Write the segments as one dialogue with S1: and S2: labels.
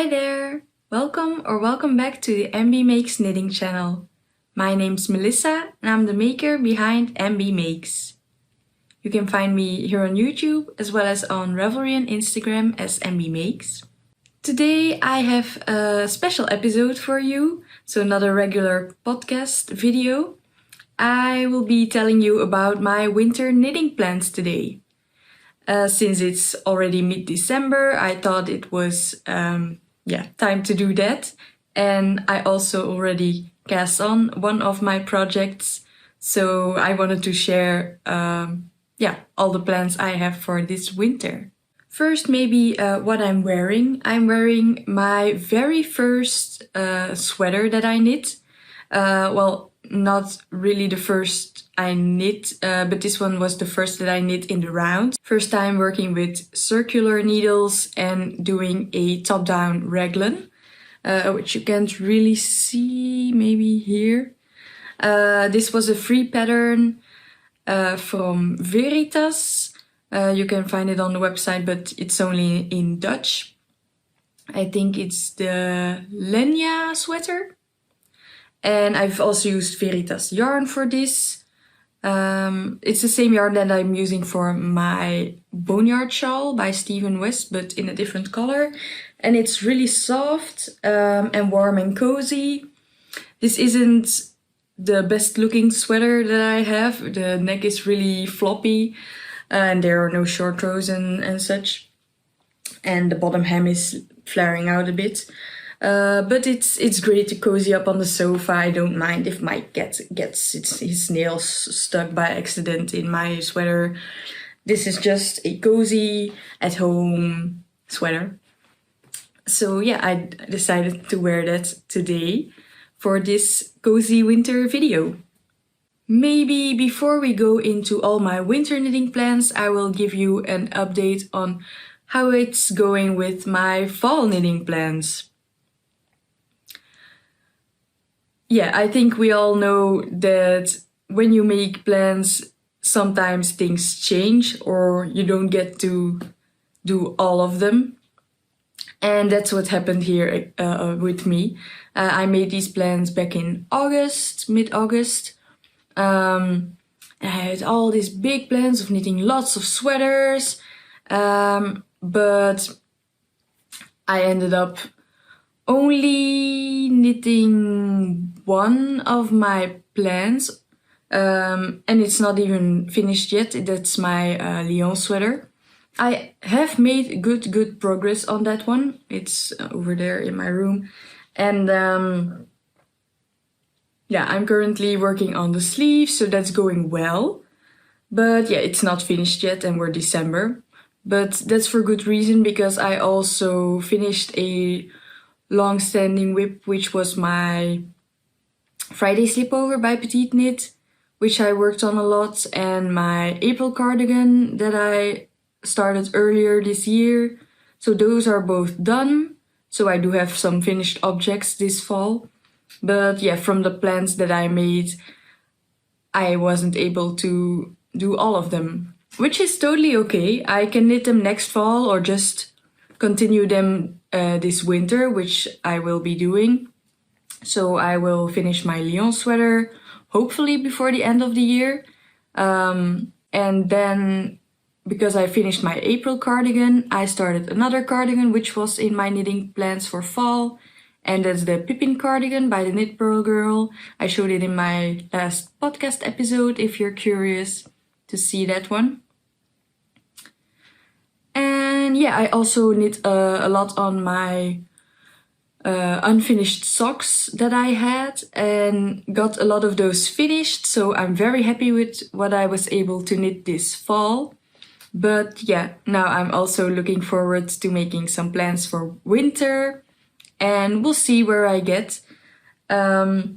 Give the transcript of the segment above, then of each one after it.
S1: Hi there! Welcome back to the Embeemakes knitting channel. My name's Melissa and I'm the maker behind Embeemakes. You can find me here on YouTube as well as on Ravelry and Instagram as Embeemakes. Today I have a special episode for you, so another regular podcast video. I will be telling you about my winter knitting plans today. Since it's already mid-December, I thought it was time to do that. And I also already cast on one of my projects, so I wanted to share all the plans I have for this winter. First, maybe what I'm wearing. I'm wearing my very first sweater that I knit. Not really the first I knit, but this one was the first that I knit in the round. First time working with circular needles and doing a top-down raglan, which you can't really see maybe here. This was a free pattern from Veritas. You can find it on the website, but it's only in Dutch. I think it's the Lenya sweater. And I've also used Veritas yarn for this. It's the same yarn that I'm using for my Boneyard shawl by Stephen West, but in a different color. And it's really soft and warm and cozy. This isn't the best looking sweater that I have. The neck is really floppy and there are no short rows and such. And the bottom hem is flaring out a bit. But it's great to cozy up on the sofa. I don't mind if Mike gets his nails stuck by accident in my sweater. This is just a cozy at-home sweater. So yeah, I decided to wear that today for this cozy winter video. Maybe before we go into all my winter knitting plans, I will give you an update on how it's going with my fall knitting plans. Yeah, I think we all know that when you make plans, sometimes things change or you don't get to do all of them. And that's what happened here with me. I made these plans back in August, mid-August. I had all these big plans of knitting lots of sweaters. But I ended up only knitting one of my plans, and it's not even finished yet. That's my Lyon sweater. I have made good progress on that one. It's over there in my room, and I'm currently working on the sleeve, so that's going well. But yeah, it's not finished yet, and we're December. But that's for good reason, because I also finished a long-standing whip, which was my Friday Sleepover by Petite Knit, which I worked on a lot, and my April cardigan that I started earlier this year. So those are both done. So I do have some finished objects this fall. But yeah, from the plans that I made, I wasn't able to do all of them, which is totally okay. I can knit them next fall or just continue them this winter, which I will be doing. So I will finish my Lyon sweater, hopefully before the end of the year. And then, because I finished my April cardigan, I started another cardigan, which was in my knitting plans for fall. And that's the Pippin cardigan by the Knit Pearl Girl. I showed it in my last podcast episode, if you're curious to see that one. And yeah, I also knit a lot on my unfinished socks that I had and got a lot of those finished. So I'm very happy with what I was able to knit this fall. But yeah, now I'm also looking forward to making some plans for winter, and we'll see where I get. I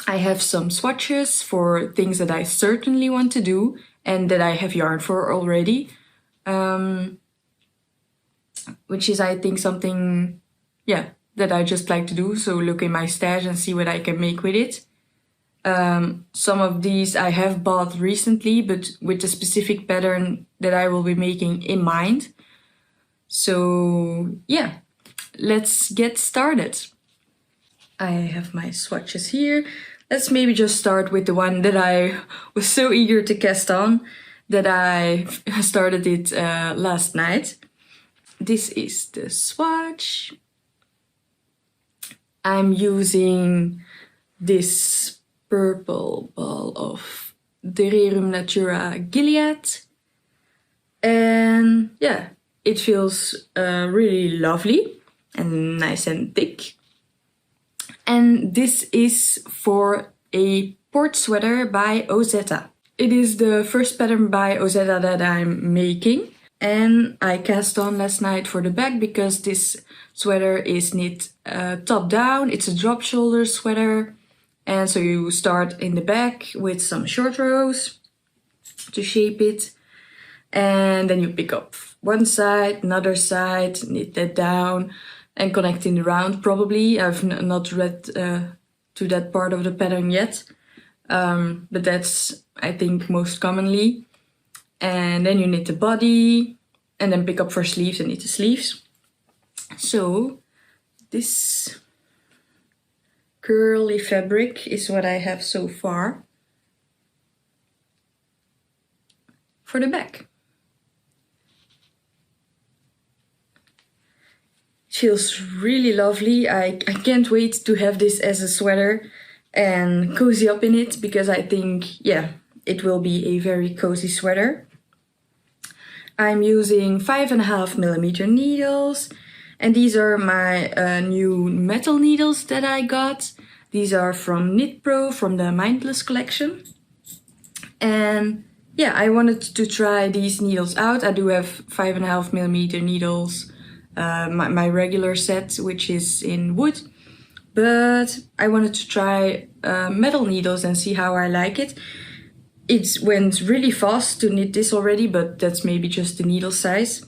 S1: have some swatches for things that I certainly want to do and that I have yarn for already. Which is, I think, something, that I just like to do. So look in my stash and see what I can make with it. Some of these I have bought recently, but with a specific pattern that I will be making in mind. So yeah, let's get started. I have my swatches here. Let's maybe just start with the one that I was so eager to cast on that I started it last night. This is the swatch. I'm using this purple ball of Dererum Natura Gilead. And yeah, it feels really lovely and nice and thick. And this is for a port sweater by Ozetta. It is the first pattern by Ozetta that I'm making. And I cast on last night for the back because this sweater is knit top down. It's a drop shoulder sweater. And so you start in the back with some short rows to shape it. And then you pick up one side, another side, knit that down and connect in the round probably. I've not read to that part of the pattern yet. But that's, I think, most commonly. And then you knit the body and then pick up for sleeves and knit the sleeves. So this curly fabric is what I have so far for the back. It feels really lovely. I can't wait to have this as a sweater and cozy up in it because I think, yeah, it will be a very cozy sweater. I'm using 5.5mm needles, and these are my new metal needles that I got. These are from Knit Pro, from the Mindless collection. And yeah, I wanted to try these needles out. I do have 5.5mm needles, my regular set, which is in wood. But I wanted to try metal needles and see how I like it. It went really fast to knit this already, but that's maybe just the needle size.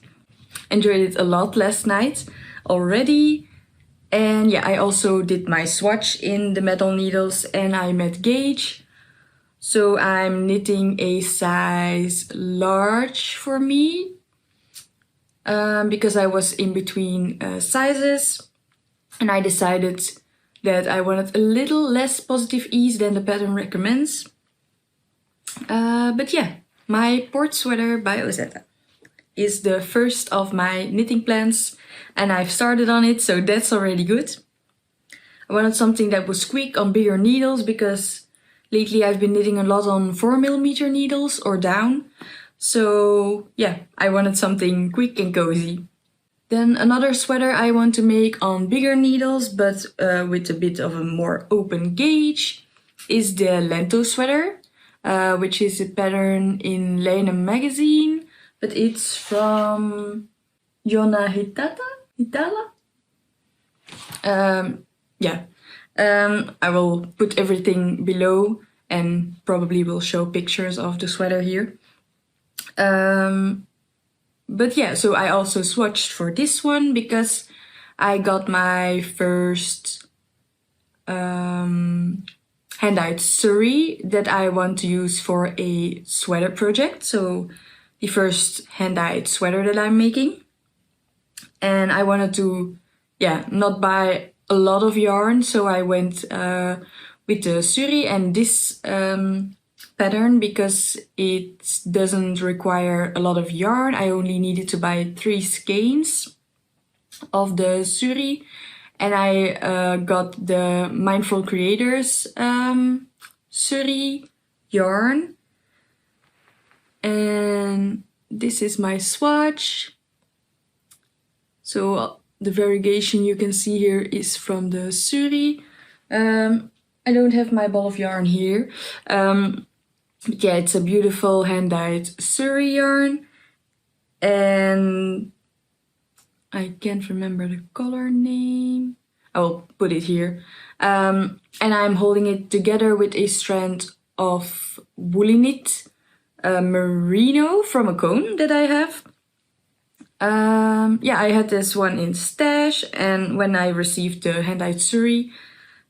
S1: Enjoyed it a lot last night already. And yeah, I also did my swatch in the metal needles and I met gauge. So I'm knitting a size large for me because I was in between sizes and I decided that I wanted a little less positive ease than the pattern recommends. But yeah, my port sweater by Ozetta is the first of my knitting plans and I've started on it, so that's already good. I wanted something that would squeak on bigger needles because lately I've been knitting a lot on 4mm needles or down. So yeah, I wanted something quick and cozy. Then another sweater I want to make on bigger needles but with a bit of a more open gauge is the Lento sweater. Which is a pattern in Linen magazine, but it's from Yona Hitala? Yeah, I will put everything below and probably will show pictures of the sweater here. But yeah, so I also swatched for this one because I got my first hand-dyed suri that I want to use for a sweater project. So the first hand-dyed sweater that I'm making. And I wanted to, yeah, not buy a lot of yarn. So I went with the suri and this pattern because it doesn't require a lot of yarn. I only needed to buy 3 skeins of the suri. And I got the Mindful Creators suri yarn. And this is my swatch. So the variegation you can see here is from the suri. I don't have my ball of yarn here. Yeah, it's a beautiful hand-dyed suri yarn. And I can't remember the color name. I will put it here. And I'm holding it together with a strand of woolly knit merino from a cone that I have. Yeah, I had this one in stash, and when I received the hand-dyed suri,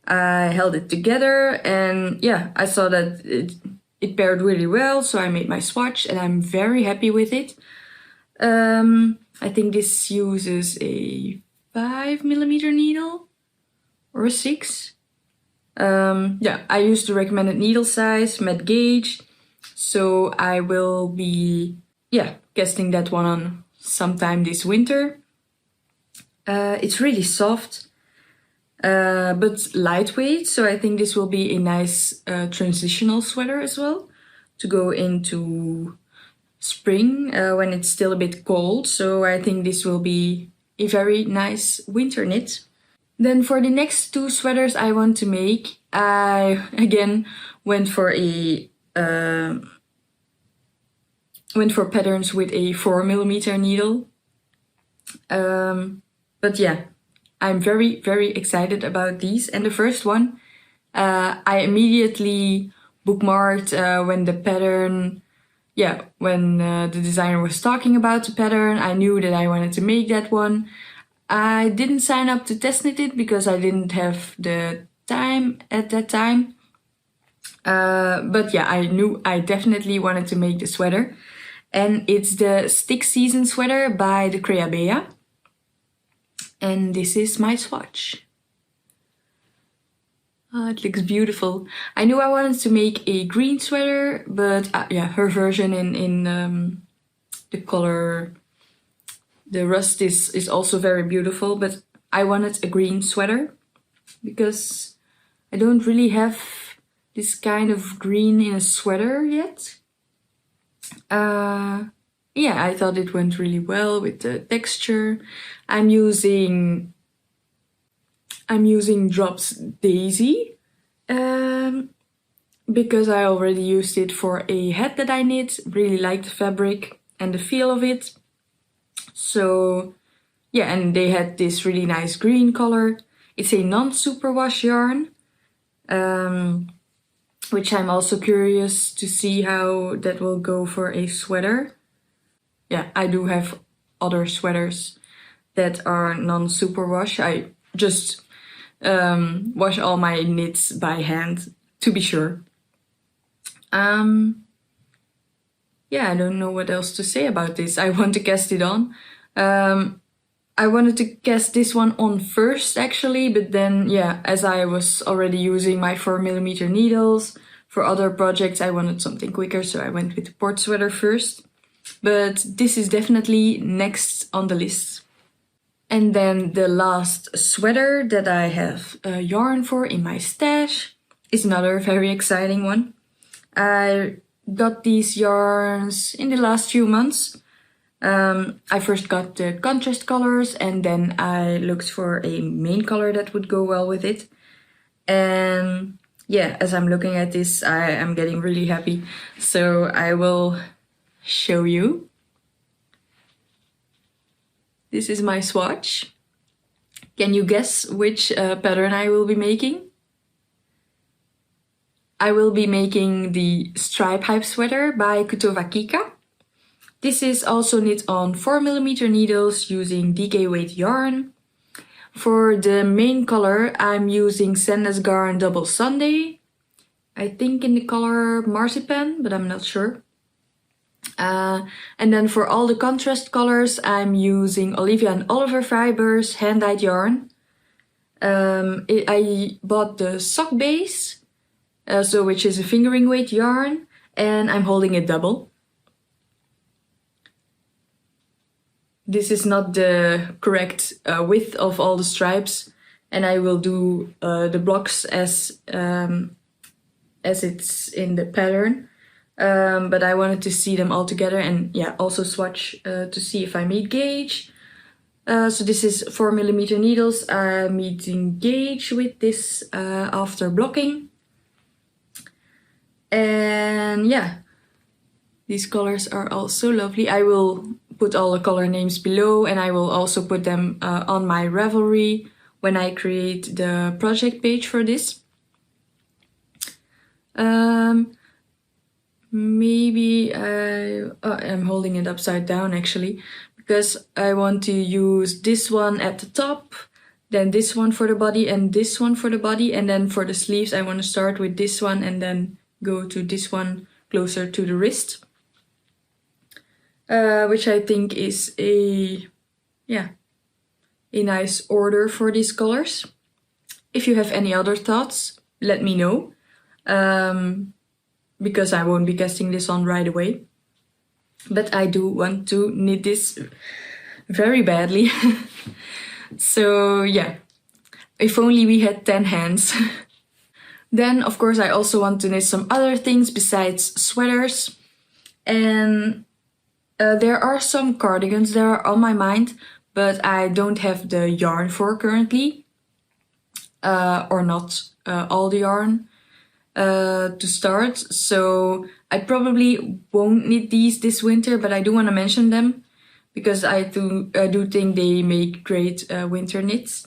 S1: I held it together, and yeah, I saw that it paired really well, so I made my swatch, and I'm very happy with it. I think this uses a 5mm needle or a 6. Yeah, I used the recommended needle size, met gauge, so I will be casting that one on sometime this winter. It's really soft, but lightweight, so I think this will be a nice transitional sweater as well to go into spring when it's still a bit cold. So I think this will be a very nice winter knit. Then for the next 2 sweaters I want to make, I again went for patterns with a 4mm needle. But yeah, I'm very, very excited about these. And the first one, I immediately bookmarked when the pattern, when the designer was talking about the pattern. I knew that I wanted to make that one. I didn't sign up to test knit it because I didn't have the time at that time. But yeah, I knew I definitely wanted to make the sweater. And it's the Stick Season sweater by the Creabea. And this is my swatch. Oh, it looks beautiful. I knew I wanted to make a green sweater, but her version in the color, the rust is also very beautiful, but I wanted a green sweater because I don't really have this kind of green in a sweater yet. I thought it went really well with the texture. I'm using Drops Daisy because I already used it for a hat that I knit. Really liked the fabric and the feel of it. So yeah, and they had this really nice green color. It's a non-superwash yarn, which I'm also curious to see how that will go for a sweater. Yeah, I do have other sweaters that are non-superwash. I just wash all my knits by hand to be sure. I don't know what else to say about this. I want to cast it on. I wanted to cast this one on first actually, but then as I was already using my 4mm needles for other projects, I wanted something quicker, so I went with the port sweater first. But this is definitely next on the list. And then the last sweater that I have yarn for in my stash is another very exciting one. I got these yarns in the last few months. I first got the contrast colors and then I looked for a main color that would go well with it. And as I'm looking at this, I am getting really happy. So I will show you. This is my swatch. Can you guess which pattern I will be making? I will be making the Stripe Hype sweater by Kutova Kika. This is also knit on 4mm needles using DK weight yarn. For the main color, I'm using Sandnes Garn Double Sunday. I think in the color Marzipan, but I'm not sure. And then for all the contrast colors, I'm using Olivia and Oliver Fibers hand-dyed yarn. I bought the sock base, which is a fingering weight yarn, and I'm holding it double. This is not the correct width of all the stripes, and I will do the blocks as it's in the pattern. But I wanted to see them all together and also swatch to see if I meet gauge. So this is 4mm needles. I'm meeting gauge with this after blocking. And these colors are all so lovely. I will put all the color names below and I will also put them on my Ravelry when I create the project page for this. Maybe I'm holding it upside down actually, because I want to use this one at the top, then this one for the body and this one for the body, and then for the sleeves I want to start with this one and then go to this one closer to the wrist, which I think is a a nice order for these colors. If you have any other thoughts, let me know, because I won't be casting this on right away. But I do want to knit this very badly. So yeah, if only we had 10 hands. Then of course I also want to knit some other things besides sweaters. And there are some cardigans that are on my mind, but I don't have the yarn for currently. Or not all the yarn to start. So I probably won't knit these this winter, but I do want to mention them because I do think they make great winter knits.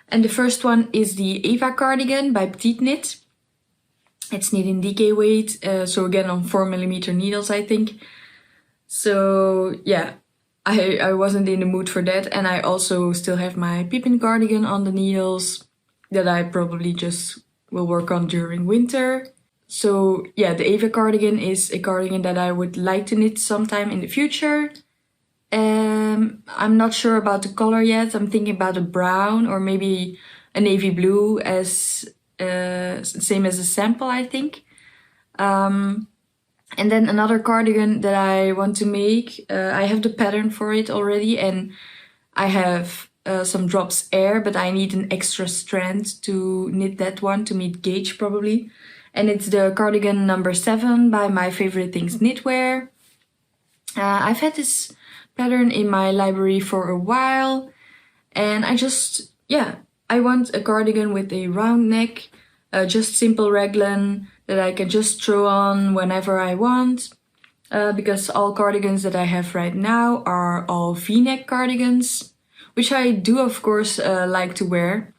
S1: And the first one is the Eva cardigan by Petite Knit. It's knit in DK weight, so again on 4mm needles, I think. So yeah, I wasn't in the mood for that, and I also still have my Pippin cardigan on the needles that I probably just will work on during winter. So yeah, the Eva cardigan is a cardigan that I would like to knit sometime in the future. I'm not sure about the color yet. I'm thinking about a brown or maybe a navy blue as same as a sample, I think. And then another cardigan that I want to make, I have the pattern for it already, and I have some drops air, but I need an extra strand to knit that one to meet gauge probably. And it's the cardigan number 7 by My Favorite Things Knitwear. I've had this pattern in my library for a while, and I want a cardigan with a round neck, just simple raglan that I can just throw on whenever I want, because all cardigans that I have right now are all V-neck cardigans, which I do of course like to wear.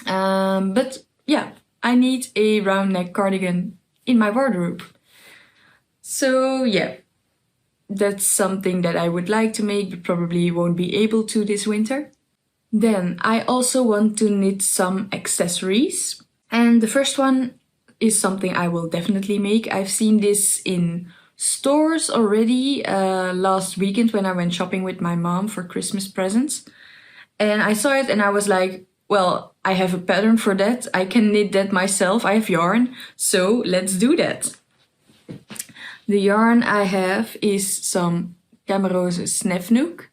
S1: But yeah, I need a round neck cardigan in my wardrobe. So yeah, that's something that I would like to make, but probably won't be able to this winter. Then I also want to knit some accessories. And the first one is something I will definitely make. I've seen this in stores already last weekend when I went shopping with my mom for Christmas presents. And I saw it and I was like, well, I have a pattern for that. I can knit that myself. I have yarn, so let's do that. The yarn I have is some Camerose Snefnook.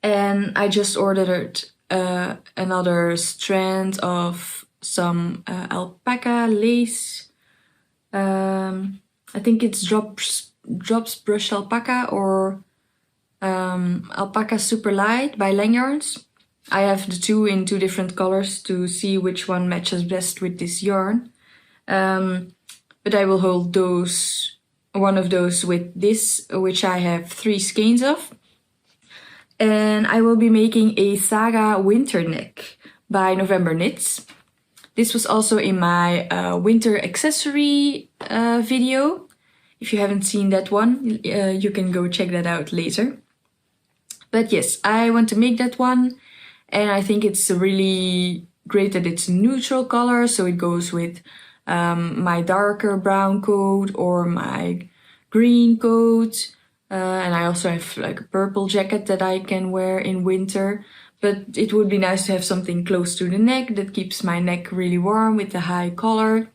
S1: And I just ordered another strand of some alpaca lace. I think it's Drops Brush Alpaca or Alpaca Super Light by Langyarns. I have the two in 2 different colors to see which one matches best with this yarn. But I will hold one of those with this, which I have 3 skeins of. And I will be making a Saga winter neck by November Knits. This was also in my winter accessory video. If you haven't seen that one, you can go check that out later. But yes, I want to make that one. And I think it's really great that it's a neutral color. So it goes with my darker brown coat or my green coat. And I also have like a purple jacket that I can wear in winter. But it would be nice to have something close to the neck that keeps my neck really warm with the high collar.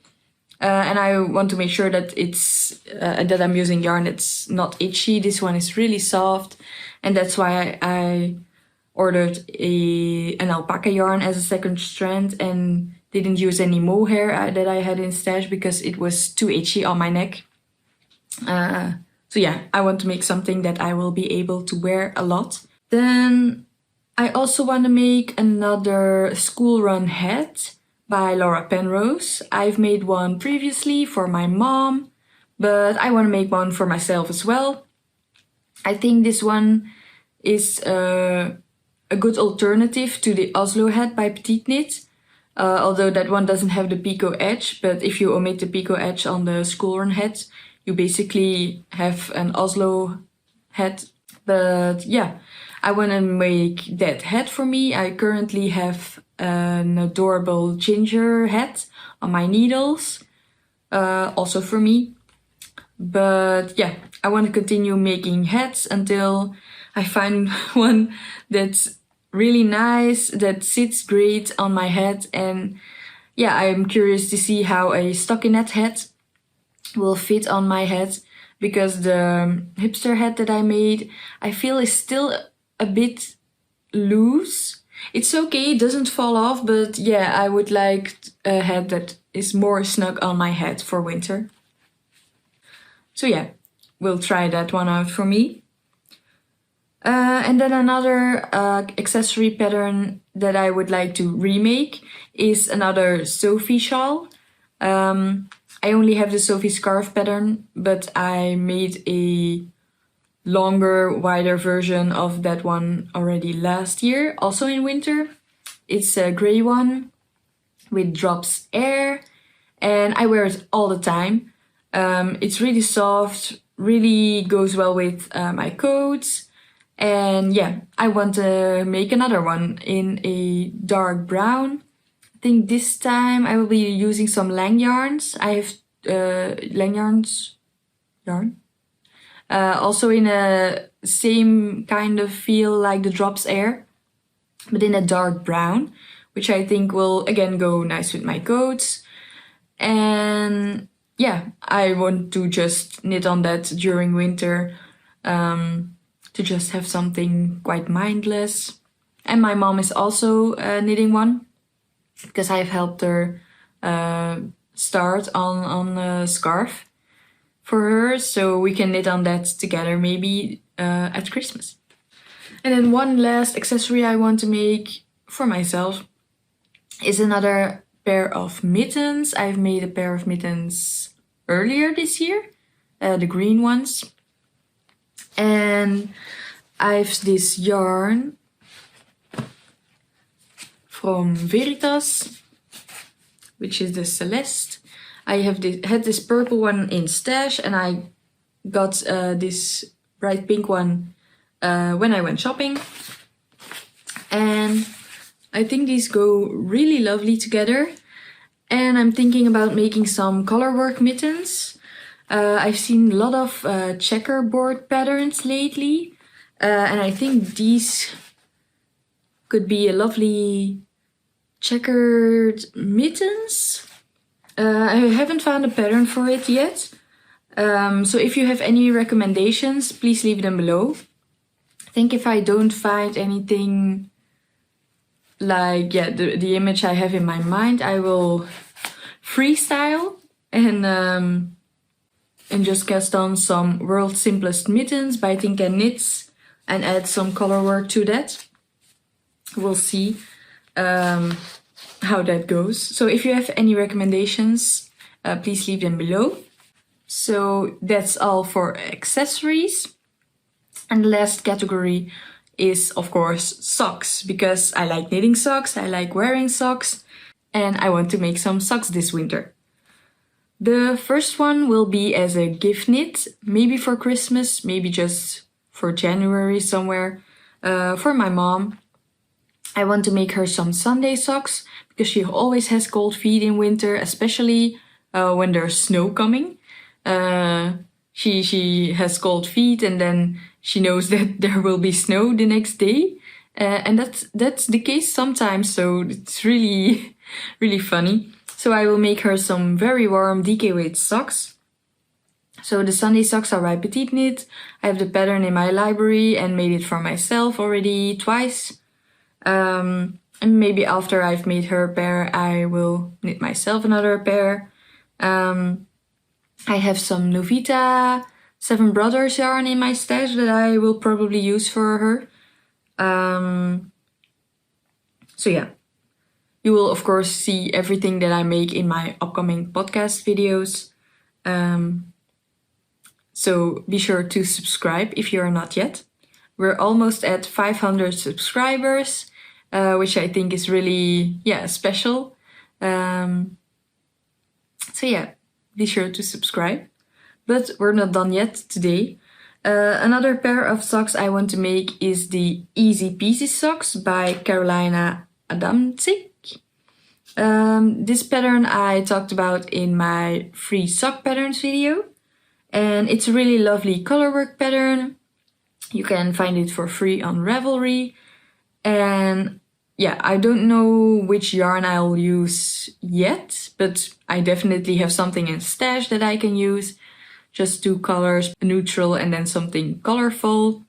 S1: And I want to make sure that that I'm using yarn that's not itchy. This one is really soft. And that's why I ordered an alpaca yarn as a second strand and didn't use any mohair that I had in stash because it was too itchy on my neck. So yeah, I want to make something that I will be able to wear a lot. Then I also want to make another school run hat by Laura Penrose. I've made one previously for my mom, but I want to make one for myself as well. I think this one is a good alternative to the Oslo hat by Petite Knit. Although that one doesn't have the picot edge, but if you omit the picot edge on the school run hat, you basically have an Oslo hat. But yeah, I want to make that hat for me. I currently have an adorable ginger hat on my needles, also for me. But yeah, I want to continue making hats until I find one that's really nice, that sits great on my head, and yeah, I'm curious to see how a stockinette hat will fit on my head, because the hipster hat that I made, I feel is still a bit loose. It's okay, it doesn't fall off, but yeah, I would like a hat that is more snug on my head for winter. So yeah, we'll try that one out for me. And then another accessory pattern that I would like to remake is another Sophie shawl. I only have the Sophie scarf pattern, but I made a longer, wider version of that one already last year, also in winter. It's a gray one with drops air, and I wear it all the time. It's really soft, really goes well with my coats. And yeah, I want to make another one in a dark brown. I think this time I will be using some Lang yarns. I have Lang yarn. Also in a same kind of feel like the drops air, but in a dark brown, which I think will again go nice with my coats. And yeah, I want to just knit on that during winter. To just have something quite mindless. And my mom is also knitting one, because I've helped her start on a scarf for her, so we can knit on that together maybe at Christmas. And then one last accessory I want to make for myself is another pair of mittens. I've made a pair of mittens earlier this year, the green ones. And I've this yarn from Veritas, which is the Celeste. I had this purple one in stash, and I got this bright pink one when I went shopping. And I think these go really lovely together. And I'm thinking about making some colorwork mittens. I've seen a lot of checkerboard patterns lately, and I think these could be a lovely checkered mittens. I haven't found a pattern for it yet, so if you have any recommendations, please leave them below. I think if I don't find anything like the image I have in my mind, I will freestyle and just cast on some World's Simplest Mittens by Think and Knits and add some color work to that. We'll see how that goes. So if you have any recommendations, please leave them below. So that's all for accessories. And the last category is, of course, socks, because I like knitting socks, I like wearing socks, and I want to make some socks this winter. The first one will be as a gift knit, maybe for Christmas, maybe just for January somewhere, for my mom. I want to make her some Sunday socks, because she always has cold feet in winter, especially when there's snow coming. She has cold feet, and then she knows that there will be snow the next day. And that's the case sometimes, so it's really, really funny. So I will make her some very warm DK weight socks. So the Sunday socks are by Petite Knit. I have the pattern in my library and made it for myself already twice. And maybe after I've made her a pair, I will knit myself another pair. I have some Novita Seven Brothers yarn in my stash that I will probably use for her. So yeah. You will, of course, see everything that I make in my upcoming podcast videos. So be sure to subscribe if you are not yet. We're almost at 500 subscribers, which I think is really, special. So yeah, be sure to subscribe. But we're not done yet today. Another pair of socks I want to make is the Easy Peasy socks by Carolina Adamczyk. This pattern I talked about in my free sock patterns video, and it's a really lovely colorwork pattern. You can find it for free on Ravelry, And yeah, I don't know which yarn I'll use yet, but I definitely have something in stash that I can use. Just 2 colors, neutral and then something colorful.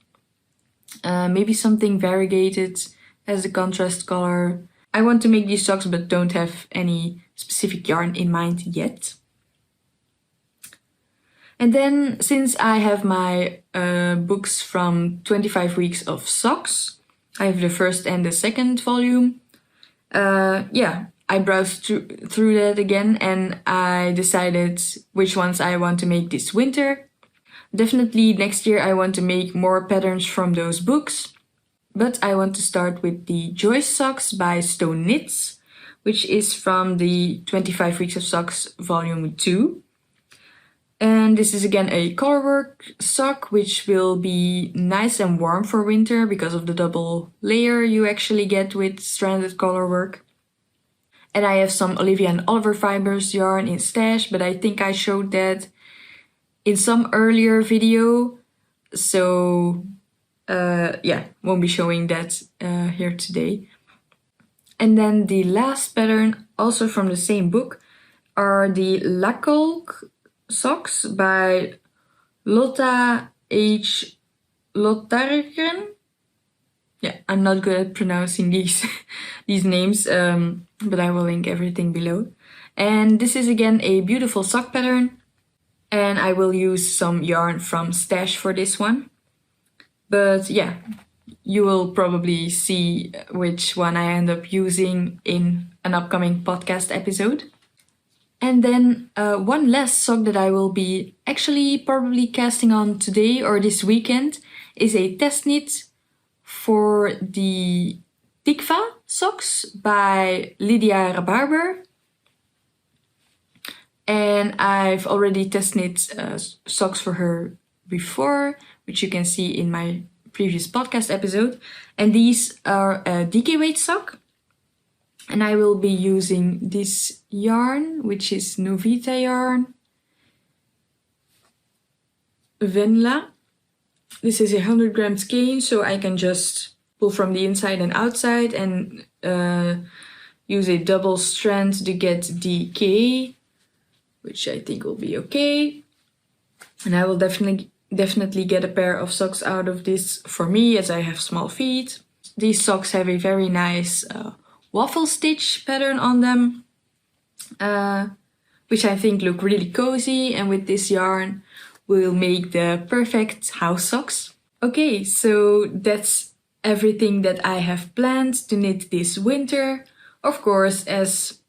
S1: Maybe something variegated as a contrast color. I want to make these socks but don't have any specific yarn in mind yet. And then since I have my books from 25 Weeks of Socks, I have the first and the second volume. I browsed through that again and I decided which ones I want to make this winter. Definitely next year I want to make more patterns from those books. But I want to start with the Joyce Socks by Stone Knits, which is from the 25 Weeks of Socks volume 2. And this is again a colorwork sock, which will be nice and warm for winter because of the double layer you actually get with stranded colorwork. And I have some Olivia and Oliver Fibers yarn in stash, but I think I showed that in some earlier video. So won't be showing that here today. And then the last pattern, also from the same book, are the Lakolk socks by Lotta H. Lottargren. Yeah, I'm not good at pronouncing these names, but I will link everything below. And this is again a beautiful sock pattern, and I will use some yarn from stash for this one. But yeah, you will probably see which one I end up using in an upcoming podcast episode. And then one last sock that I will be actually probably casting on today or this weekend is a test knit for the Tikva socks by Lydia Rabarber. And I've already test knit socks for her before, which you can see in my previous podcast episode. And these are a DK weight sock. And I will be using this yarn, which is Novita yarn. Vanilla. This is 100 gram skein, so I can just pull from the inside and outside and use a double strand to get DK, which I think will be okay. And I will definitely get a pair of socks out of this for me, as I have small feet. These socks have a very nice waffle stitch pattern on them, which I think look really cozy, and with this yarn will make the perfect house socks. Okay, so that's everything that I have planned to knit this winter. Of course, as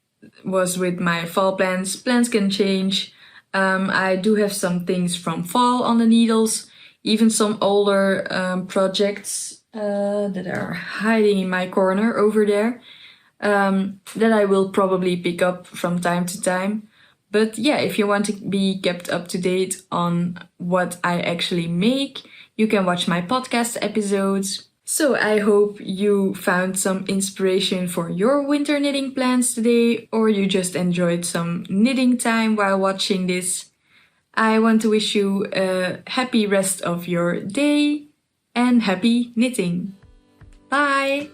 S1: was with my fall plans can change. I do have some things from fall on the needles, even some older projects that are hiding in my corner over there. That I will probably pick up from time to time. But yeah, if you want to be kept up to date on what I actually make, you can watch my podcast episodes. So I hope you found some inspiration for your winter knitting plans today, or you just enjoyed some knitting time while watching this. I want to wish you a happy rest of your day and happy knitting. Bye!